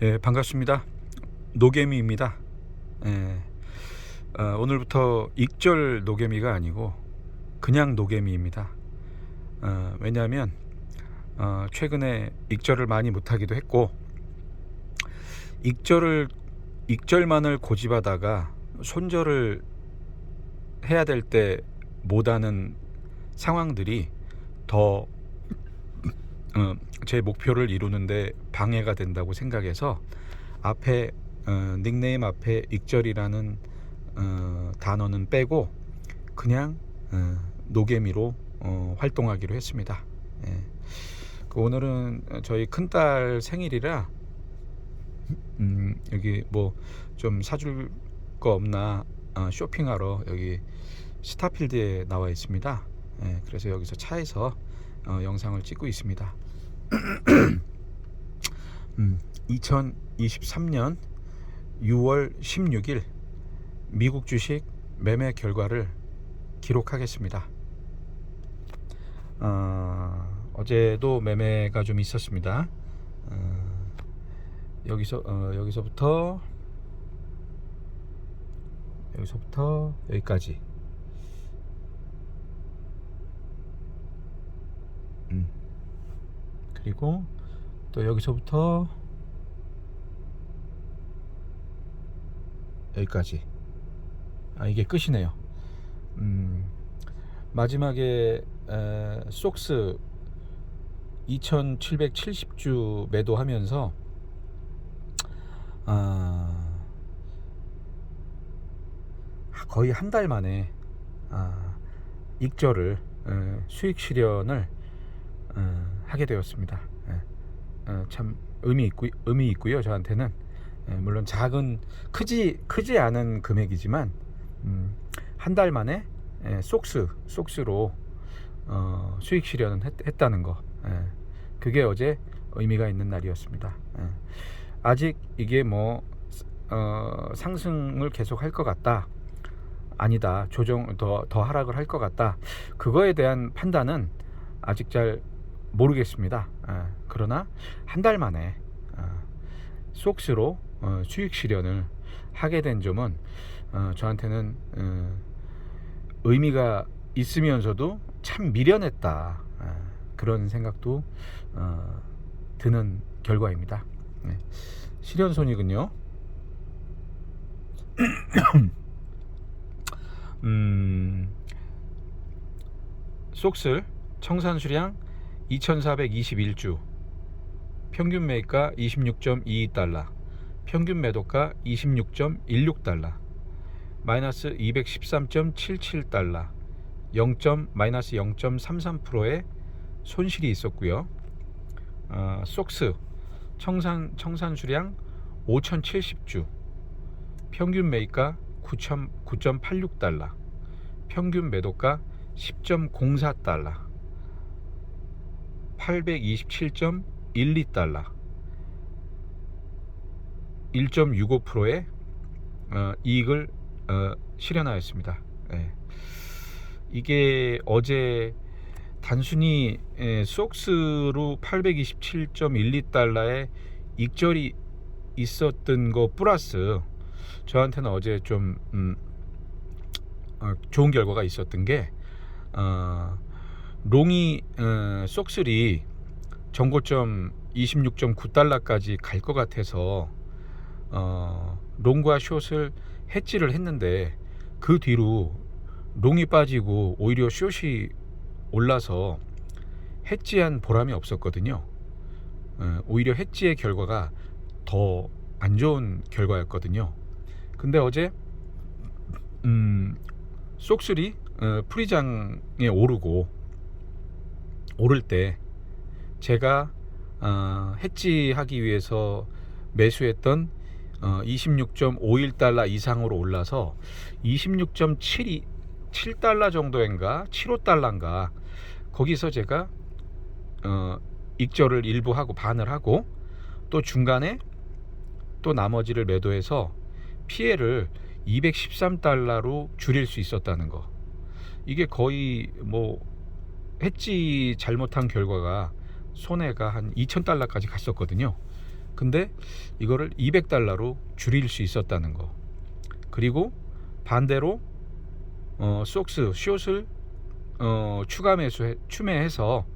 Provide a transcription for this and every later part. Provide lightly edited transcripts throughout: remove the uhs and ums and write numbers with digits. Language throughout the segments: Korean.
예, 반갑습니다. 노개미입니다. 예, 오늘부터 익절 노개미가 아니고 그냥 노개미입니다. 왜냐하면 최근에 익절을 많이 못하기도 했고, 익절만을 고집하다가 손절을 해야 될 때 못하는 상황들이 더 제 목표를 이루는데 방해가 된다고 생각해서 앞에 닉네임 앞에 익절이라는 단어는 빼고 그냥 노개미로 활동하기로 했습니다. 예. 오늘은 저희 큰딸 생일이라 여기 뭐 좀 사줄 거 없나 쇼핑하러 여기 스타필드에 나와 있습니다. 예, 그래서 여기서 차에서 영상을 찍고 있습니다. 2023년 6월 16일 미국 주식 매매 결과를 기록하겠습니다. 어제도 매매가 좀 있었습니다. 여기서부터 여기까지. 그리고 또 여기서부터 여기까지. 이게 끝이네요. 마지막에 속스 2770주 매도하면서 거의 한 달 만에 익절을 수익 실현을 하게 되었습니다. 참 의미 있고요. 저한테는 물론 크지 않은 금액이지만 한 달 만에 속스로 수익 실현을 했다는 거, 그게 어제 의미가 있는 날이었습니다. 아직 이게 뭐 상승을 계속 할 것 같다, 아니다, 더 하락을 할 것 같다, 그거에 대한 판단은 아직 잘 모르겠습니다. 그러나 한 달 만에 속스로 수익 실현을 하게 된 점은 저한테는 의미가 있으면서도 참 미련했다, 그런 생각도 드는 결과입니다. 실현 손익은요, 속스 청산 수량 2421주, 평균 매입가 26.22달러, 평균 매도가 26.16달러, 마이너스 213.77달러, 마이너스 0.33%의 손실이 있었고요. 속스 청산 수량 5070주, 평균 매입가 9.86달러, 평균 매도가 10.04달러, 827.12달러, 1.65%의 이익을 실현하였습니다. 이게 어제 단순히 속스로 827.12달러의 익절이 있었던 거 플러스 저한테는 어제 좀 좋은 결과가 있었던 게, 롱이 속슬이 전고점 26.9달러까지 갈 것 같아서 롱과 숏을 해지를 했는데, 그 뒤로 롱이 빠지고 오히려 숏이 올라서 해지한 보람이 없었거든요. 오히려 해지의 결과가 더 안 좋은 결과였거든요. 근데 어제 속슬이 프리장에 오를 때 제가 해지하기 위해서 매수했던 26.51달러 이상으로 올라서 26.7달러 정도인가 75달러인가 거기서 제가 익절을 일부 하고 반을 하고, 또 중간에 또 나머지를 매도해서 피해를 213달러로 줄일 수 있었다는 거. 이게 거의 뭐 해지 잘못한 결과가 손해가 한 2,000달러까지 갔었거든요. 근데 이거를 200달러로 줄일 수 있었다는 거. 그리고 반대로 속스 숏을 추매해서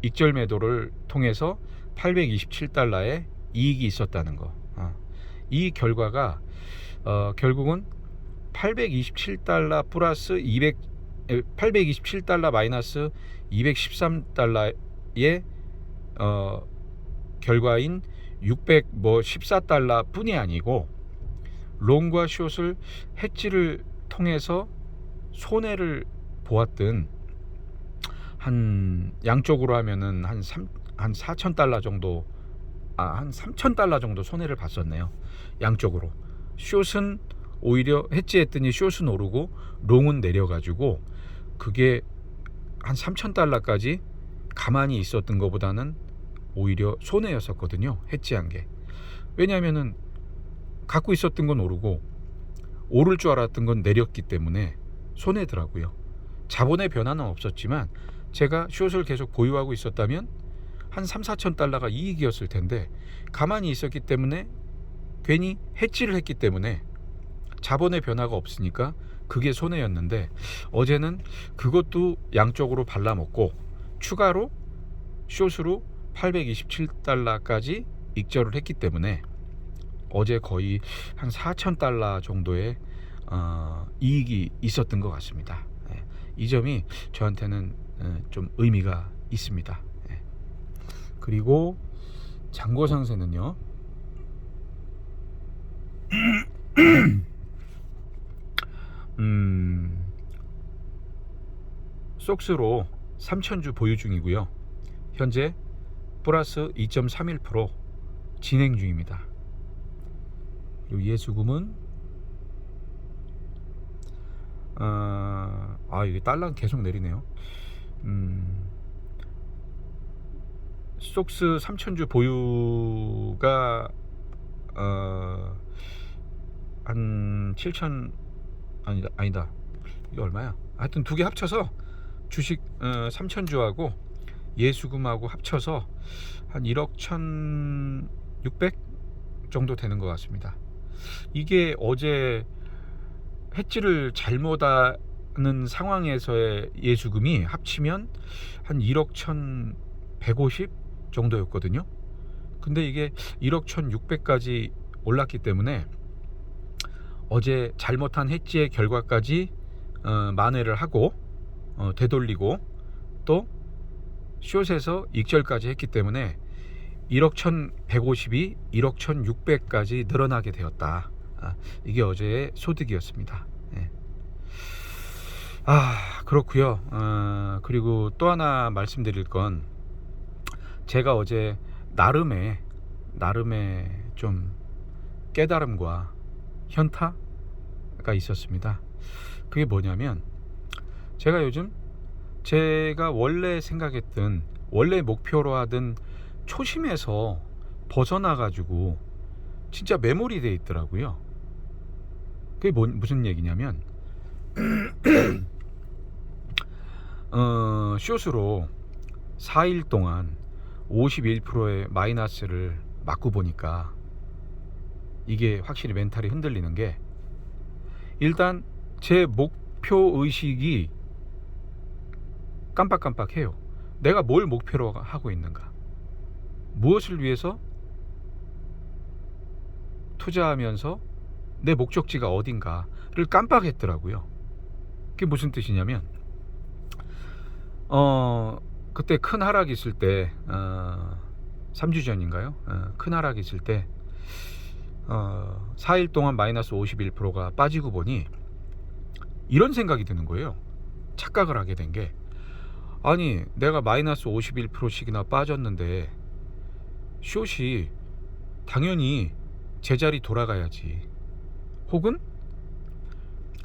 익절 매도를 통해서 827달러의 이익이 있었다는 거. 이 결과가 결국은 827달러 플러스 827달러 마이너스 213달러의 결과인 614달러 뿐이 아니고 롱과 숏을 해지를 통해서 손해를 보았던 한 양쪽으로 하면은 한 4,000달러 정도, 한 3,000달러 정도 손해를 봤었네요. 양쪽으로. 숏은 오히려 해지했더니 숏은 오르고 롱은 내려가지고 그게 한 3,000달러까지 가만히 있었던 것보다는 오히려 손해였었거든요. 해지한 게. 왜냐하면은 갖고 있었던 건 오르고 오를 줄 알았던 건 내렸기 때문에 손해더라고요. 자본의 변화는 없었지만 제가 숏을 계속 보유하고 있었다면 한 3,4,000달러가 이익이었을 텐데 가만히 있었기 때문에 괜히 해지를 했기 때문에 자본의 변화가 없으니까 그게 손해였는데 어제는 그것도 양쪽으로 발라먹고 추가로 숏으로 827달러까지 익절을 했기 때문에 어제 거의 한 4,000달러 정도의 이익이 있었던 것 같습니다. 이 점이 저한테는 좀 의미가 있습니다. 그리고 잔고 상세는요. 속스로 3,000주 보유 중이고요. 현재 플러스 2.31% 진행 중입니다. 그리고 예수금은 이게 달러는 계속 내리네요. 속스 3,000주 보유가 한 7,000 아니다. 이게 얼마야? 하여튼 두 개 합쳐서 주식 3,000주하고 예수금하고 합쳐서 한 1억 1,600 정도 되는 것 같습니다. 이게 어제 해지를 잘못하는 상황에서의 예수금이 합치면 한 1억 1,150 정도였거든요. 근데 이게 1억 1,600까지 올랐기 때문에 어제 잘못한 해지의 결과까지 만회를 하고 되돌리고 또 숏에서 익절까지 했기 때문에 1억 1,150이 1억 1,600까지 늘어나게 되었다. 이게 어제의 소득이었습니다. 그렇고요. 그리고 또 하나 말씀드릴 건 제가 어제 나름의 좀 깨달음과 현타가 있었습니다. 그게 뭐냐면 제가 요즘 제가 원래 생각했던 원래 목표로 하던 초심에서 벗어나 가지고 진짜 매몰이 돼 있더라고요. 그게 무슨 얘기냐면 숏으로 4일 동안 51%의 마이너스를 맞고 보니까 이게 확실히 멘탈이 흔들리는 게 일단 제 목표 의식이 깜빡깜빡해요. 내가 뭘 목표로 하고 있는가, 무엇을 위해서 투자하면서 내 목적지가 어딘가를 깜빡했더라고요. 그게 무슨 뜻이냐면 그때 큰 하락이 있을 때 3주 전인가요? 큰 하락이 있을 때 4일 동안 마이너스 51%가 빠지고 보니 이런 생각이 드는 거예요. 착각을 하게 된 게, 아니 내가 마이너스 51%씩이나 빠졌는데 숏이 당연히 제자리 돌아가야지, 혹은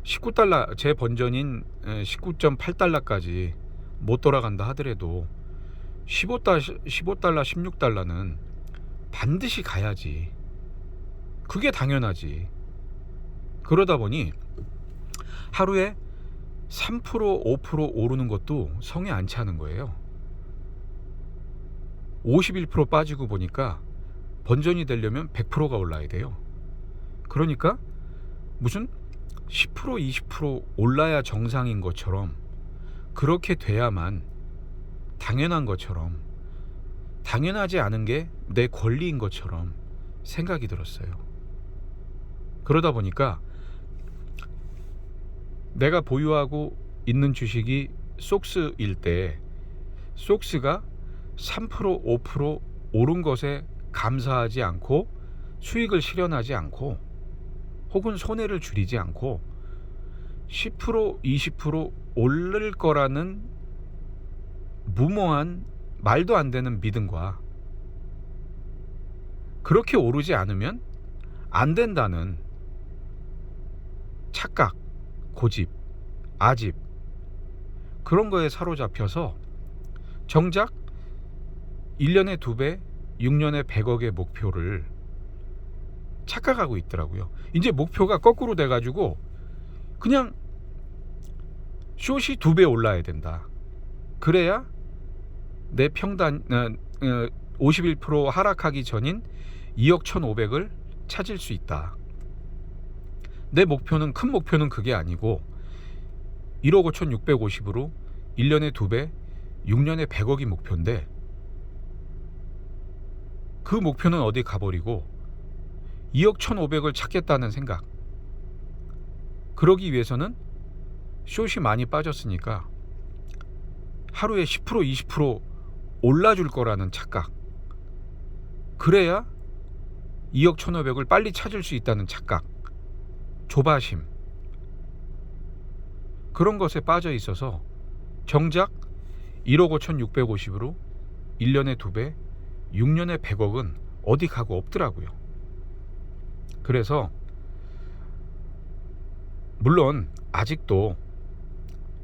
19달러 제 번전인 19.8달러까지 못 돌아간다 하더라도 15달러 16달러는 반드시 가야지, 그게 당연하지. 그러다 보니 하루에 3% 5% 오르는 것도 성에 안 차는 거예요. 51% 빠지고 보니까 번전이 되려면 100%가 올라야 돼요. 그러니까 무슨 10% 20% 올라야 정상인 것처럼, 그렇게 돼야만 당연한 것처럼, 당연하지 않은 게 내 권리인 것처럼 생각이 들었어요. 그러다 보니까 내가 보유하고 있는 주식이 속스일 때 속스가 3% 5% 오른 것에 감사하지 않고 수익을 실현하지 않고 혹은 손해를 줄이지 않고 10% 20% 오를 거라는 무모한 말도 안 되는 믿음과 그렇게 오르지 않으면 안 된다는 착각, 고집, 아집, 그런 거에 사로잡혀서 정작 1년에 2배, 6년에 100억의 목표를 착각하고 있더라고요. 이제 목표가 거꾸로 돼가지고 그냥 숏이 2배 올라야 된다. 그래야 내 평단 51% 하락하기 전인 2억 1,500을 찾을 수 있다. 내 목표는, 큰 목표는 그게 아니고 1억 5,650으로 1년에 2배, 6년에 100억이 목표인데 그 목표는 어디 가버리고 2억 1,500을 찾겠다는 생각. 그러기 위해서는 숏이 많이 빠졌으니까 하루에 10% 20% 올라줄 거라는 착각. 그래야 2억 1,500을 빨리 찾을 수 있다는 착각. 조바심. 그런 것에 빠져 있어서 정작 1억 5,650으로 1년에 2배, 6년에 100억은 어디 가고 없더라고요. 그래서 물론 아직도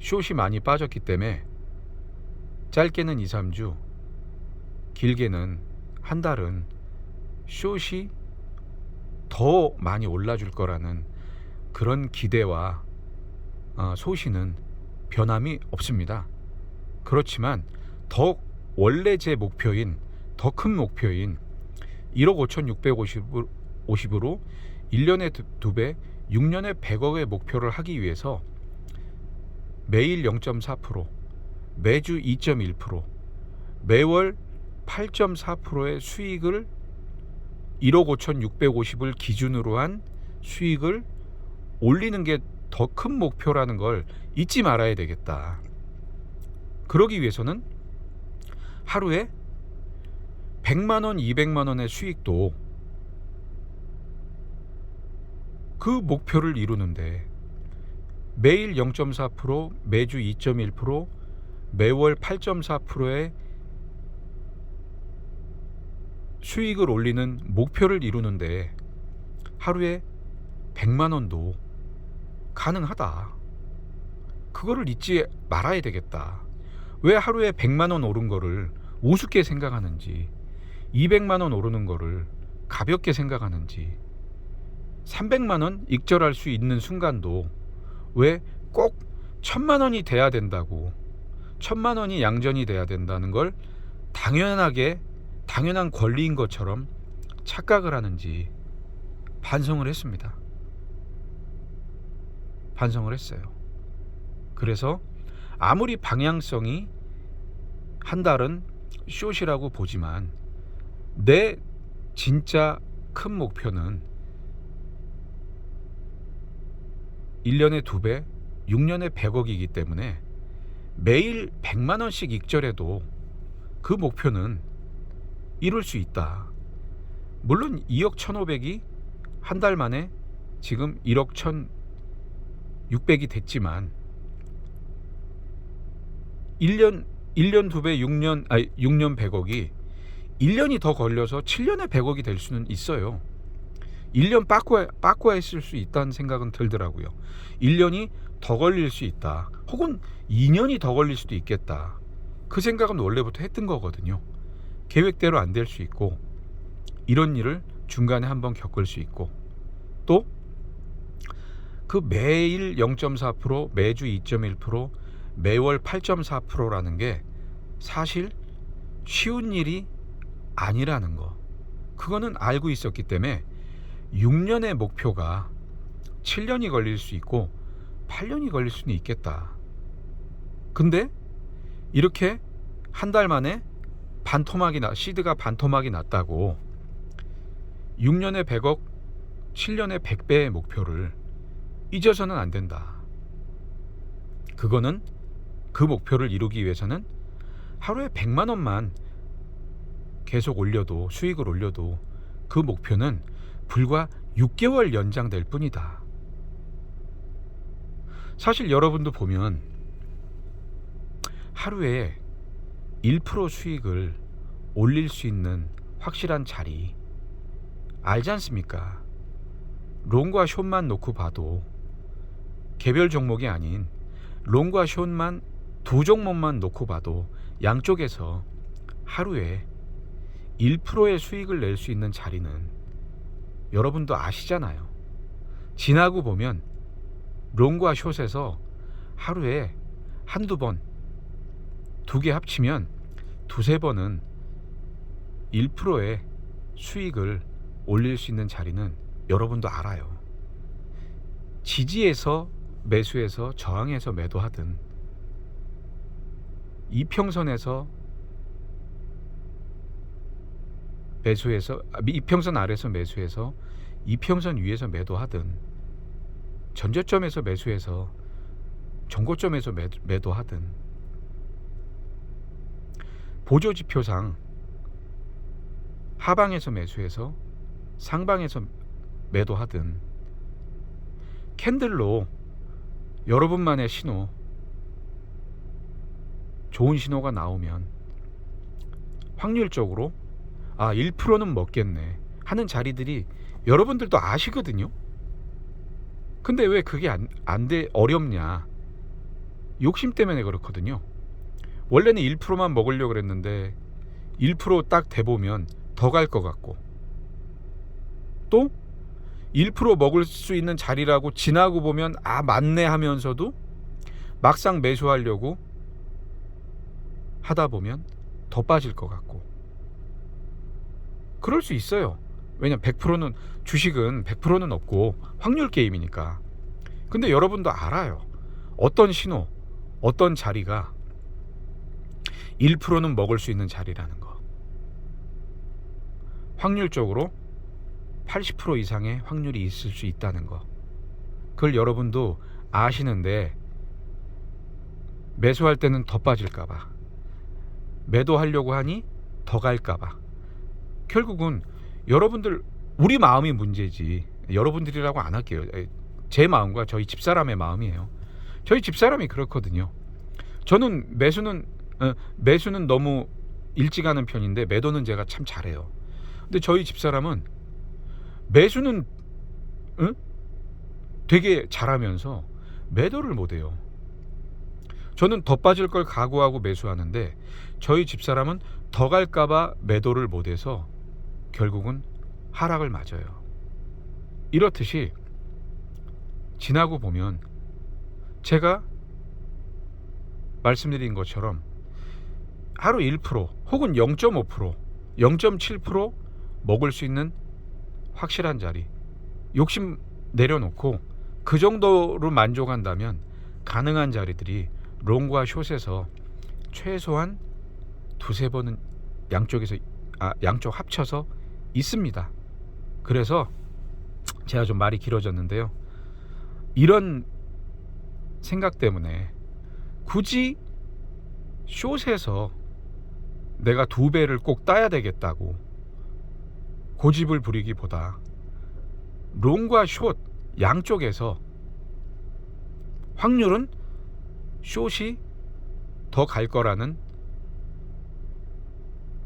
숏이 많이 빠졌기 때문에 짧게는 2, 3주, 길게는 한 달은 숏이 더 많이 올라줄 거라는 그런 기대와 소신은 변함이 없습니다. 그렇지만 더 원래 제 목표인, 더 큰 목표인 1억 5,650으로 1년에 2배, 6년에 100억의 목표를 하기 위해서 매일 0.4%, 매주 2.1%, 매월 8.4%의 수익을 1억 5,650을 기준으로 한 수익을 올리는 게 더 큰 목표라는 걸 잊지 말아야 되겠다. 그러기 위해서는 하루에 100만원, 200만원의 수익도 그 목표를 이루는데 매일 0.4%, 매주 2.1%, 매월 8.4%의 수익을 올리는 목표를 이루는데 하루에 100만원도 가능하다. 그거를 잊지 말아야 되겠다. 왜 하루에 100만원 오른 거를 우습게 생각하는지, 200만원 오르는 거를 가볍게 생각하는지, 300만원 익절할 수 있는 순간도 왜 꼭 1,000만원이 돼야 된다고, 1,000만원이 양전이 돼야 된다는 걸 당연한 권리인 것처럼 착각을 하는지 반성을 했습니다. 반성을 했어요. 그래서 아무리 방향성이 한 달은 숏이라고 보지만 내 진짜 큰 목표는 1년에 2배, 6년에 100억이기 때문에 매일 100만원씩 익절해도 그 목표는 이룰 수 있다. 물론 2억 1,500이 한 달 만에 지금 1억 1,600이 됐지만 1년 2배 6년 100억이 1년이 더 걸려서 7년에 100억이 될 수는 있어요. 1년 빠꾸아 있을 수 있다는 생각은 들더라고요. 1년이 더 걸릴 수 있다. 혹은 2년이 더 걸릴 수도 있겠다. 그 생각은 원래부터 했던 거거든요. 계획대로 안 될 수 있고 이런 일을 중간에 한번 겪을 수 있고 또 그 매일 0.4%, 매주 2.1%, 매월 8.4%라는 게 사실 쉬운 일이 아니라는 거. 그거는 알고 있었기 때문에 6년의 목표가 7년이 걸릴 수 있고 8년이 걸릴 수는 있겠다. 근데 이렇게 한 달 만에 시드가 반토막이 났다고 6년에 100억, 7년에 100배의 목표를 잊어서는 안 된다. 그거는 그 목표를 이루기 위해서는 하루에 100만 원만 계속 올려도, 수익을 올려도 그 목표는 불과 6개월 연장될 뿐이다. 사실 여러분도 보면 하루에 1% 수익을 올릴 수 있는 확실한 자리 알지 않습니까? 롱과 숏만 놓고 봐도 개별 종목이 아닌 롱과 숏만 두 종목만 놓고 봐도 양쪽에서 하루에 1%의 수익을 낼 수 있는 자리는 여러분도 아시잖아요. 지나고 보면 롱과 숏에서 하루에 한두 번, 두 개 합치면 두세 번은 1%의 수익을 올릴 수 있는 자리는 여러분도 알아요. 지지에서 매수해서 저항에서 매도하든 이평선에서 매수해서 이평선 아래서 매수해서 이평선 위에서 매도하든 전저점에서 매수해서 정고점에서 매도하든 보조지표상 하방에서 매수해서 상방에서 매도하든 캔들로 여러분만의 신호, 좋은 신호가 나오면 확률적으로 1%는 먹겠네 하는 자리들이 여러분들도 아시거든요. 근데 왜 그게 안 돼 어렵냐? 욕심 때문에 그렇거든요. 원래는 1%만 먹으려고 그랬는데 1% 딱 돼보면 더 갈 것 같고 또 1% 먹을 수 있는 자리라고 지나고 보면 맞네 하면서도 막상 매수하려고 하다 보면 더 빠질 것 같고 그럴 수 있어요. 왜냐면 100%는 주식은 100%는 없고 확률 게임이니까. 근데 여러분도 알아요. 어떤 신호, 어떤 자리가 1%는 먹을 수 있는 자리라는 거. 확률적으로 80% 이상의 확률이 있을 수 있다는 거. 그걸 여러분도 아시는데 매수할 때는 더 빠질까봐, 매도하려고 하니 더 갈까봐. 결국은 여러분들, 우리 마음이 문제지 여러분들이라고 안 할게요. 제 마음과 저희 집사람의 마음이에요. 저희 집사람이 그렇거든요. 저는 매수는 너무 일찍 하는 편인데 매도는 제가 참 잘해요. 근데 저희 집사람은 매수는 되게 잘하면서 매도를 못해요. 저는 더 빠질 걸 각오하고 매수하는데 저희 집사람은 더 갈까봐 매도를 못해서 결국은 하락을 맞아요. 이렇듯이 지나고 보면 제가 말씀드린 것처럼 하루 1% 혹은 0.5%, 0.7% 먹을 수 있는 확실한 자리, 욕심 내려놓고 그 정도로 만족한다면 가능한 자리들이 롱과 숏에서 최소한 두세 번은 양쪽 합쳐서 있습니다. 그래서 제가 좀 말이 길어졌는데요. 이런 생각 때문에 굳이 숏에서 내가 2배를 꼭 따야 되겠다고 고집을 부리기보다 롱과 숏 양쪽에서 확률은 숏이 더 갈 거라는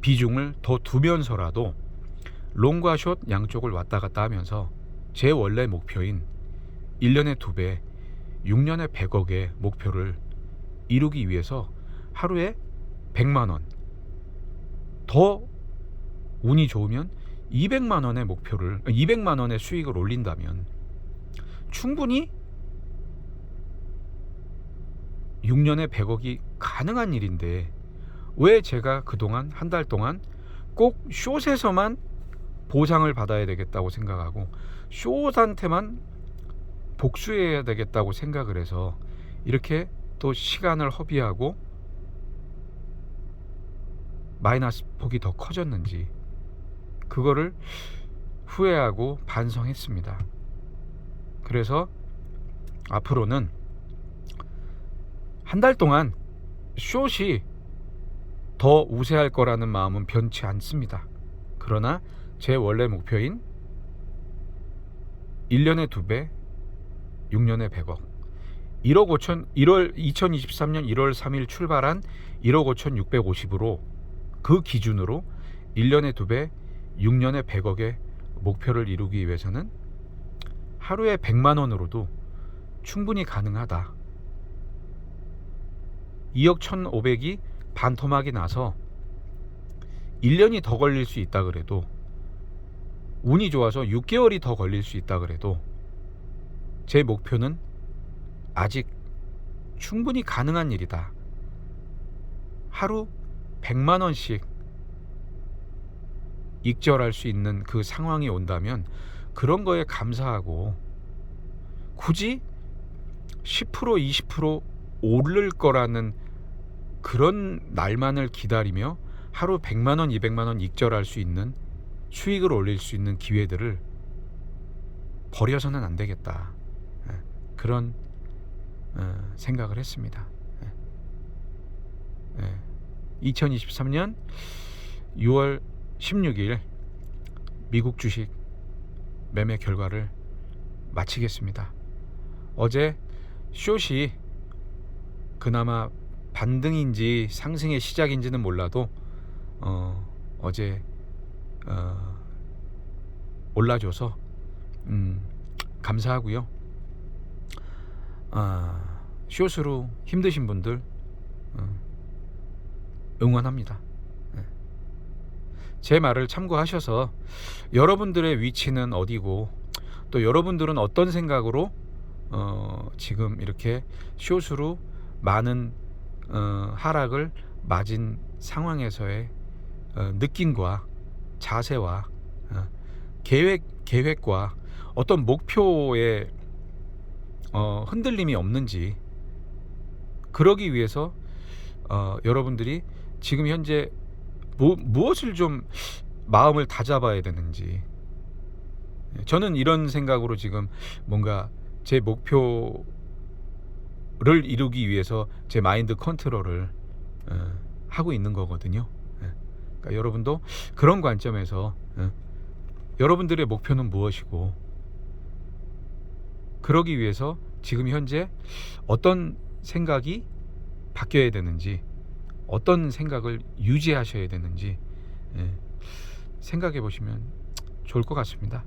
비중을 더 두면서라도 롱과 숏 양쪽을 왔다 갔다 하면서 제 원래 목표인 1년에 2배, 6년에 100억의 목표를 이루기 위해서 하루에 100만 원, 더 운이 좋으면 200만 원의 목표를, 200만 원의 수익을 올린다면 충분히 6년에 100억이 가능한 일인데 왜 제가 그동안 한 달 동안 꼭 숏에서만 보상을 받아야 되겠다고 생각하고 숏한테만 복수해야 되겠다고 생각을 해서 이렇게 또 시간을 허비하고 마이너스 폭이 더 커졌는지 그거를 후회하고 반성했습니다. 그래서 앞으로는 한 달 동안 숏이 더 우세할 거라는 마음은 변치 않습니다. 그러나 제 원래 목표인 1년에 2배 6년에 100억 2023년 1월 3일 출발한 1억 5,650으로 그 기준으로 1년에 2배 6년에 100억의 목표를 이루기 위해서는 하루에 100만 원으로도 충분히 가능하다. 2억 1,500이 반토막이 나서 1년이 더 걸릴 수 있다 그래도 운이 좋아서 6개월이 더 걸릴 수 있다 그래도 제 목표는 아직 충분히 가능한 일이다. 하루 100만 원씩 익절할 수 있는 그 상황이 온다면 그런 거에 감사하고 굳이 10% 20% 오를 거라는 그런 날만을 기다리며 하루 100만 원 200만 원 익절할 수 있는 수익을 올릴 수 있는 기회들을 버려서는 안 되겠다. 그런 생각을 했습니다. 2023년 6월 16일 미국 주식 매매 결과를 마치겠습니다. 어제 숏이 그나마 반등인지 상승의 시작인지는 몰라도 어제 올라줘서 감사하고요. 숏으로 힘드신 분들 응원합니다. 제 말을 참고하셔서 여러분들의 위치는 어디고 또 여러분들은 어떤 생각으로 지금 이렇게 숏으로 많은 하락을 맞은 상황에서의 느낌과 자세와 계획과 어떤 목표에 흔들림이 없는지 그러기 위해서 여러분들이 지금 현재 무엇을 좀 마음을 다잡아야 되는지 저는 이런 생각으로 지금 뭔가 제 목표를 이루기 위해서 제 마인드 컨트롤을 하고 있는 거거든요. 그러니까 여러분도 그런 관점에서 여러분들의 목표는 무엇이고 그러기 위해서 지금 현재 어떤 생각이 바뀌어야 되는지 어떤 생각을 유지하셔야 되는지 생각해 보시면 좋을 것 같습니다.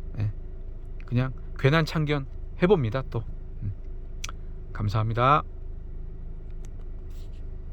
그냥 괜한 참견 해봅니다. 또 감사합니다.